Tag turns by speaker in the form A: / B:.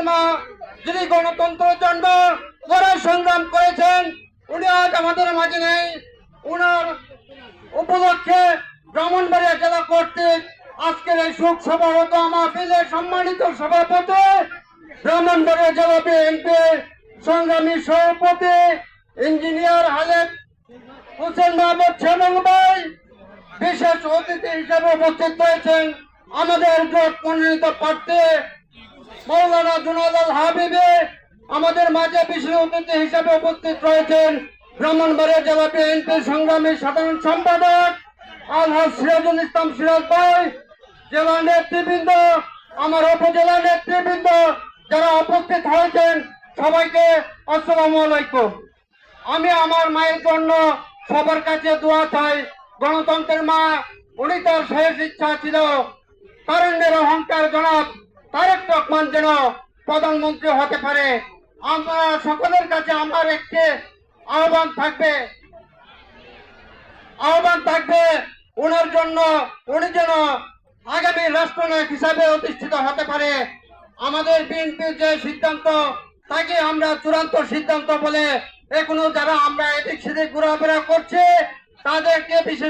A: মা যিনি গণতন্ত্রের জন্য লড়াই সংগ্রাম করেছেন, উনি আজ আমাদের মাঝে নেই। উনার উপলক্ষে ব্রাহ্মণবাড়িয়া জেলা কর্তৃক আজকের এই শোক সভা হতো মাহফিলের সম্মানিত সভাপতি, ব্রাহ্মণবাড়িয়া জেলা বিএনপি সংগ্রামী সভাপতি ইঞ্জিনিয়ার হালেদ হোসেন মাহমুদ শ্যামল ভাই বিশেষ অতিথি হিসেবে উপস্থিত হয়েছেন। আমাদের জোট মনোনীত প্রার্থী মৌলানা জুনায়দ হাবিবে আমাদের মাঝে বিশেষ অতিথি হিসেবে উপস্থিত রয়েছেন। ব্রাহ্মণবাড়িয়া জেলা বিএনপি সংগ্রামী সাধারণ সম্পাদক আলহাজ সিরাজুল ইসলাম সিরাজ ভাই, জেলা নেতৃবৃন্দ, আমার উপজেলা নেতৃবৃন্দ যারা উপস্থিত হয়েছেন, সবাইকে আসসালামু আলাইকুম। আমি আমার মায়ের জন্য সবার কাছে দোয়া চাই। গণতন্ত্রের মা, উনি তার শেষ ইচ্ছা ছিল তারুণ্যের অহংকার জনাব তারেক রহমান যেন প্রধানমন্ত্রী হতে পারে। আমরা সকলের কাছে আমার একটি আহ্বান থাকবে ওনার জন্য, উনি যেন আগামী রাষ্ট্রনায়ক হিসাবে অধিষ্ঠিত হতে পারে। আমাদের বিএনপির যে সিদ্ধান্ত, তাকে আমরা চূড়ান্ত সিদ্ধান্ত বলে এখনো যারা আমরা এদিক সেদিক ঘোরাফেরা করছি তাদেরকে বিশেষ